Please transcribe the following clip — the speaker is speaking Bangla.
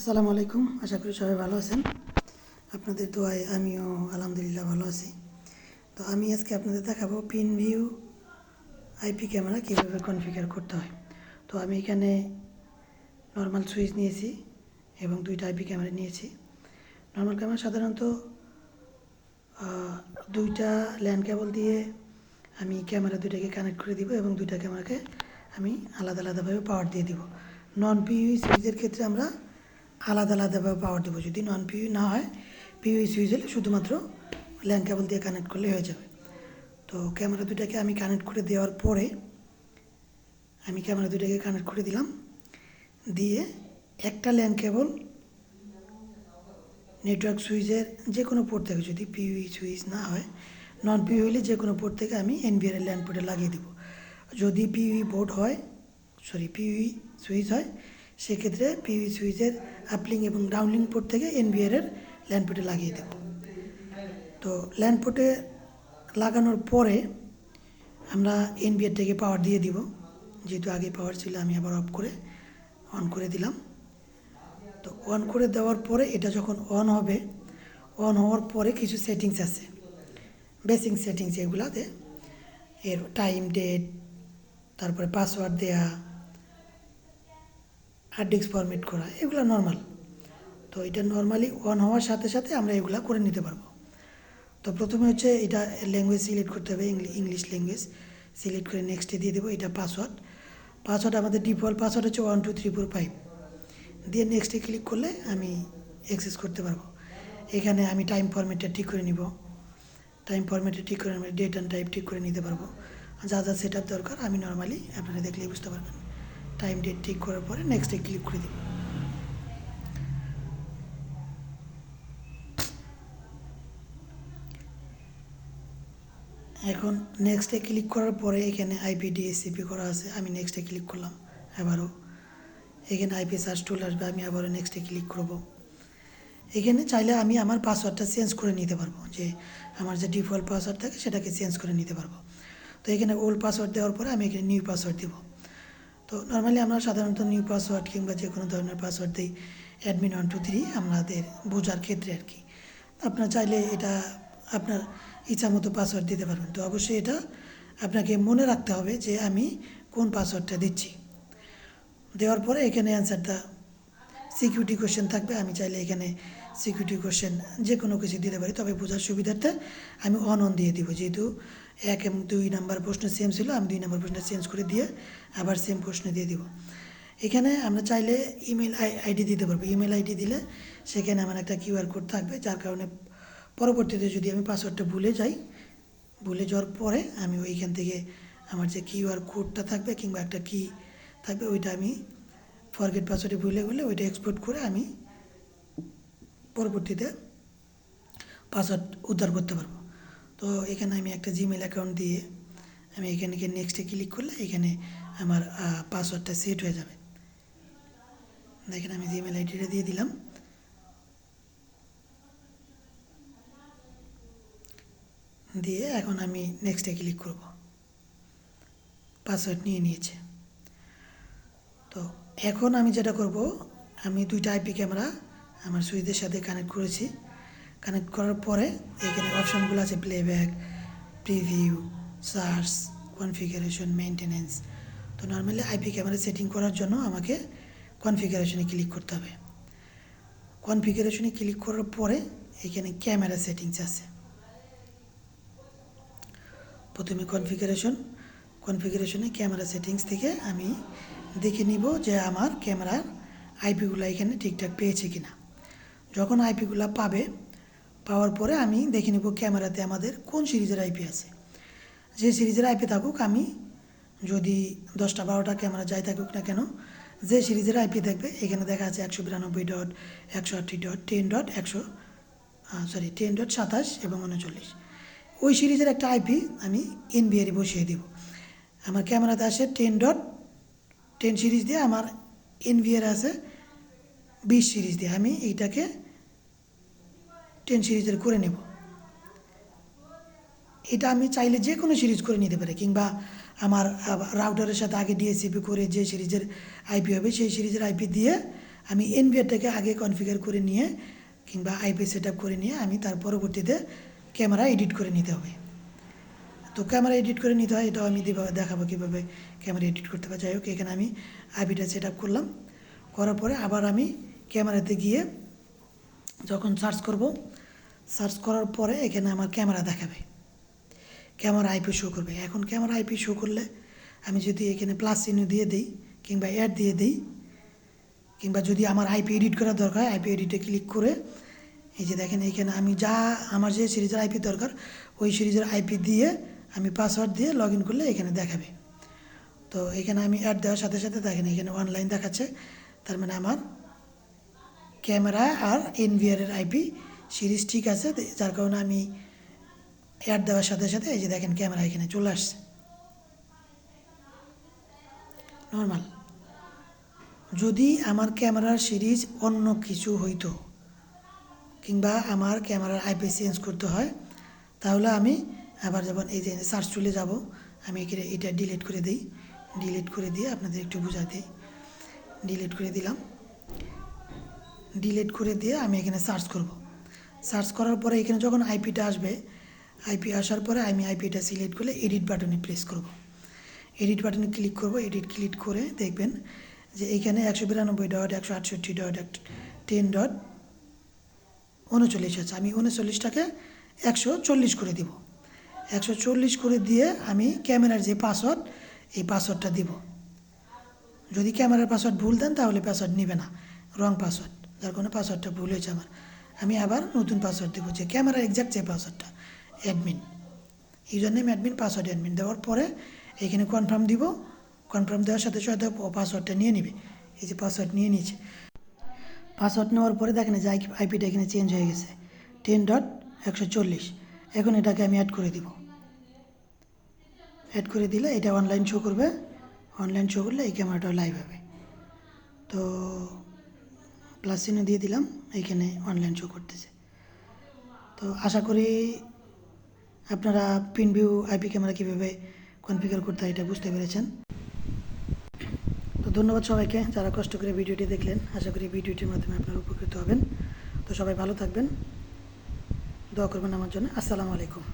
আসসালামু আলাইকুম। আশা করি সবাই ভালো আছেন। আপনাদের দোয়ায় আমিও আলহামদুলিল্লাহ ভালো আছি। তো আমি আজকে আপনাদের দেখাবো পিন ভিউ আইপি ক্যামেরা কীভাবে কনফিগার করতে হয়। তো আমি এখানে নর্মাল সুইচ নিয়েছি এবং দুইটা আইপি ক্যামেরা নিয়েছি। নর্মাল ক্যামেরা সাধারণত দুইটা ল্যান্ড কেবল দিয়ে আমি ক্যামেরা দুইটাকে কানেক্ট করে দিব এবং দুইটা ক্যামেরাকে আমি আলাদা আলাদাভাবে পাওয়ার দিয়ে দিব। নন পিইউই সুইচের ক্ষেত্রে আমরা আলাদা আলাদাভাবে পাওয়ার দেবো। যদি নন পিইউই না হয়, পিইউই সুইচ হলে শুধুমাত্র ল্যান্ড কেবল দিয়ে কানেক্ট করলে হয়ে যাবে। তো ক্যামেরা দুটাকে আমি কানেক্ট করে দেওয়ার পরে আমি ক্যামেরা দুটাকে কানেক্ট করে দিলাম, দিয়ে একটা ল্যান্ড কেবল নেটওয়ার্ক সুইচের যে কোনো পোর্ট থেকে, যদি পিইউই সুইচ না হয়, নন পিইউই হলে যে কোনো পোর্ট থেকে আমি এনবিআর ল্যান্ড পোর্টে লাগিয়ে দেবো। যদি পিইউই পোর্ট হয়, পিইউই সুইচ হয়, সেক্ষেত্রে পিইউই সুইচের আপলিং এবং ডাউনলিং পোর্ট থেকে এনবিআরের ল্যান্ড পোর্টে লাগিয়ে দেব। তো ল্যান্ড পোর্টে লাগানোর পরে আমরা এনবিআর থেকে পাওয়ার দিয়ে দিব। যেহেতু আগে পাওয়ার ছিল, আমি আবার অন করে দিলাম। তো অন করে দেওয়ার পরে এটা যখন অন হবে, অন হওয়ার পরে কিছু সেটিংস আছে, বেসিক সেটিংস, এগুলাতে এর টাইম, ডেট, তারপরে পাসওয়ার্ড দেয়া, হার্ড ডিস্ক ফরম্যাট করা, এগুলো নর্মাল। তো এটা নর্মালি অন হওয়ার সাথে সাথে আমরা এগুলো করে নিতে পারবো। তো প্রথমে হচ্ছে এটা ল্যাঙ্গুয়েজ সিলেক্ট করতে হবে, ইংলিশ ল্যাঙ্গুয়েজ সিলেক্ট করে নেক্সটে দিয়ে দেবো। এটা পাসওয়ার্ড আমাদের ডিফল্ট পাসওয়ার্ড হচ্ছে 1 2 3 4 5 দিয়ে নেক্সটে ক্লিক করলে আমি অ্যাক্সেস করতে পারবো। এখানে আমি টাইম ফরম্যাটটা ঠিক করে নিব, ডেট অ্যান্ড টাইম ঠিক করে নিতে পারবো। যা যা সেট আপ দরকার আমি নর্মালি আপনারা দেখলেই বুঝতে পারবেন। টাইম ডেট ঠিক করার পরে নেক্সটে ক্লিক করে দিব। এখন নেক্সটে ক্লিক করার পরে এখানে আইপি ডিএসসিপি করা আছে, আমি নেক্সটে ক্লিক করলাম। আবারও এখানে আইপি সার্চ টুল আসবে, আমি আবারও নেক্সটে ক্লিক করব। এখানে চাইলে আমি আমার পাসওয়ার্ডটা চেঞ্জ করে নিতে পারবো, যে আমার যে ডিফল্ট পাসওয়ার্ড থাকে সেটাকে চেঞ্জ করে নিতে পারবো। তো এখানে ওল্ড পাসওয়ার্ড দেওয়ার পরে আমি এখানে নিউ পাসওয়ার্ড দেবো। তো নর্মালি আমরা সাধারণত নিউ পাসওয়ার্ড কিংবা যে কোনো ধরনের পাসওয়ার্ড দিই অ্যাডমিন 1 2 3 আমাদের বোঝার ক্ষেত্রে আর কি। আপনার চাইলে এটা আপনার ইচ্ছা মতো পাসওয়ার্ড দিতে পারবেন। তো অবশ্যই এটা আপনাকে মনে রাখতে হবে যে আমি কোন পাসওয়ার্ডটা দিচ্ছি। দেওয়ার পরে এখানে অ্যান্সারটা সিকিউরিটি কোশ্চেন থাকবে, আমি চাইলে এখানে সিকিউরিটি কোশ্চেন যে কোনো কিছু দিতে পারি, তবে বোঝার সুবিধার্থে আমি অন দিয়ে দিব। যেহেতু 1 এবং 2 নাম্বার প্রশ্ন সেম ছিল, আমি 2 নম্বর প্রশ্ন চেঞ্জ করে দিয়ে আবার সেম প্রশ্ন দিয়ে দিব। এখানে আমরা চাইলে ইমেল আইডি দিতে পারবো। ইমেল আইডি দিলে সেখানে আমার একটা কিউআর কোড থাকবে, যার কারণে পরবর্তীতে যদি আমি পাসওয়ার্ডটা ভুলে যাওয়ার পরে আমি ওইখান থেকে আমার যে কিউআর কোডটা থাকবে কিংবা একটা কি থাকবে, ওইটা আমি ফরগেট পাসওয়ার্ডে ভুলে ওইটা এক্সপোর্ট করে আমি পরবর্তীতে পাসওয়ার্ড উদ্ধার করতে পারবো। তো এখানে আমি একটা জিমেল অ্যাকাউন্ট দিয়ে আমি এখানে গিয়ে নেক্সটে ক্লিক করলে এখানে আমার পাসওয়ার্ডটা সেট হয়ে যাবে। দেখেন আমি জিমেল আইডিটা দিয়ে দিলাম, দিয়ে এখন আমি নেক্সটে ক্লিক করব। পাসওয়ার্ড নিয়েছে। তো এখন আমি যেটা করব, আমি দুইটা আইপি ক্যামেরা আমার সুইচের সাথে কানেক্ট করেছি। কানেক্ট করার পরে এখানে অপশানগুলো আছে playback, preview, search, configuration, maintenance. তো নর্মালি আইপি ক্যামেরা সেটিং করার জন্য আমাকে কনফিগারেশনে ক্লিক করতে হবে। কনফিগারেশনে ক্লিক করার পরে এখানে ক্যামেরা সেটিংস আছে। প্রথমে কনফিগারেশনে ক্যামেরা সেটিংস থেকে আমি দেখে নিব যে আমার ক্যামেরার আইপিগুলো এখানে ঠিকঠাক পেয়েছে কিনা। যখন আইপিগুলো পাওয়ার পরে আমি দেখে নিব ক্যামেরাতে আমাদের কোন সিরিজের আইপি আছে। যে সিরিজের আইপি থাকুক, আমি যদি 10টা 12টা ক্যামেরা যাই থাকুক না কেন, যে সিরিজের আইপি দেখবে এখানে দেখা আছে 192.168.10.27 এবং 39, ওই সিরিজের একটা আইপি আমি এনবিআরে বসিয়ে দিব। আমার ক্যামেরাতে আসে 10.10 সিরিজ দিয়ে, আমার এনবিআর আছে 20 সিরিজ দিয়ে। আমি এইটাকে 10 সিরিজের করে নেব। এটা আমি চাইলে যে কোনো সিরিজ করে নিতে পারি, কিংবা আমার রাউটারের সাথে আগে ডিএসসিপি করে যে সিরিজের আইপি হবে সেই সিরিজের আইপি দিয়ে আমি এনভিআরটাকে আগে কনফিগার করে নিয়ে কিংবা আইপি সেট আপ করে নিয়ে আমি তার পরবর্তীতে ক্যামেরা এডিট করে নিতে হবে। তো ক্যামেরা এডিট করে নিতে হয়, এটাও আমি দেখাবো কীভাবে ক্যামেরা এডিট করতে হবে। যাই হোক, এখানে আমি আইপিটা সেট আপ করলাম, করার পরে আবার আমি ক্যামেরাতে গিয়ে যখন সার্চ করব, সার্চ করার পরে এখানে আমার ক্যামেরা দেখাবে, ক্যামেরা আইপি শো করবে। এখন ক্যামেরা আইপি শো করলে আমি যদি এখানে প্লাস চিহ্ন দিয়ে দিই কিংবা অ্যাড দিয়ে দিই, কিংবা যদি আমার আইপি এডিট করার দরকার হয় আইপি এডিটে ক্লিক করে এই যে দেখেন এখানে আমি আমার যে সিরিজের আইপি দরকার ওই সিরিজের আইপি দিয়ে আমি পাসওয়ার্ড দিয়ে লগ ইন করলে এখানে দেখাবে। তো এখানে আমি অ্যাড দেওয়ার সাথে সাথে দেখেন এখানে অনলাইন দেখাচ্ছে, তার মানে আমার ক্যামেরা আর এনভিআরের আইপি সিরিজ ঠিক আছে, যার কারণে আমি অ্যাড দেওয়ার সাথে সাথে এই যে দেখেন ক্যামেরা এখানে চলে আসছে নর্মাল। যদি আমার ক্যামেরার সিরিজ অন্য কিছু হইতো কিংবা আমার ক্যামেরার আইপি চেঞ্জ করতে হয়, তাহলে আমি আবার যখন এই যে সার্চ টুলে যাব, আমি এটা ডিলিট করে দিই, ডিলিট করে দিয়ে আপনাদের একটু বোঝা দিই, ডিলিট করে দিলাম। ডিলিট করে দিয়ে আমি এখানে সার্চ করব, সার্চ করার পরে এখানে যখন আইপিটা আসবে, আইপি আসার পরে আমি আইপিটা সিলেক্ট করলে এডিট বাটনে প্রেস করব, এডিট বাটনে ক্লিক করব। এডিট ক্লিক করে দেখবেন যে এইখানে 192.168.10.39 আছে। আমি 39টাকে 140 করে দিব, 140 করে দিয়ে আমি ক্যামেরার যে পাসওয়ার্ড এই পাসওয়ার্ডটা দিব। যদি ক্যামেরার পাসওয়ার্ড ভুল দেন তাহলে পাসওয়ার্ড নেবে না, রং পাসওয়ার্ড, যার কারণে পাসওয়ার্ডটা ভুল হয়েছে আমার। আমি আবার নতুন পাসওয়ার্ড দেবো, যে ক্যামেরার এক্স্যাক্ট যে পাসওয়ার্ডটা admin, user name admin, password admin দেওয়ার পরে এখানে কনফার্ম দিব। কনফার্ম দেওয়ার সাথে সাথে পাসওয়ার্ডটা নিয়ে নেবে, এই যে পাসওয়ার্ড নিয়ে নিয়েছে। পাসওয়ার্ড নেওয়ার পরে দেখেন যে আইপিটা এখানে চেঞ্জ হয়ে গেছে 10.140। এখন এটাকে আমি অ্যাড করে দিব, অ্যাড করে দিলে এটা অনলাইন শো করবে, অনলাইন শো করলে এই ক্যামেরাটা লাইভ হবে। তো প্লাস চিহ্ন দিয়ে দিলাম, এইখানে অনলাইন শো করতেছে। তো আশা করি আপনারা পিন ভিউ আইপি ক্যামেরা কীভাবে কনফিগার করতে হয় এটা বুঝতে পেরেছেন। তো ধন্যবাদ সবাইকে যারা কষ্ট করে ভিডিওটি দেখলেন। আশা করি ভিডিওটির মাধ্যমে আপনারা উপকৃত হবেন। তো সবাই ভালো থাকবেন, দোয়া করবেন আমার জন্য। আসসালামু আলাইকুম।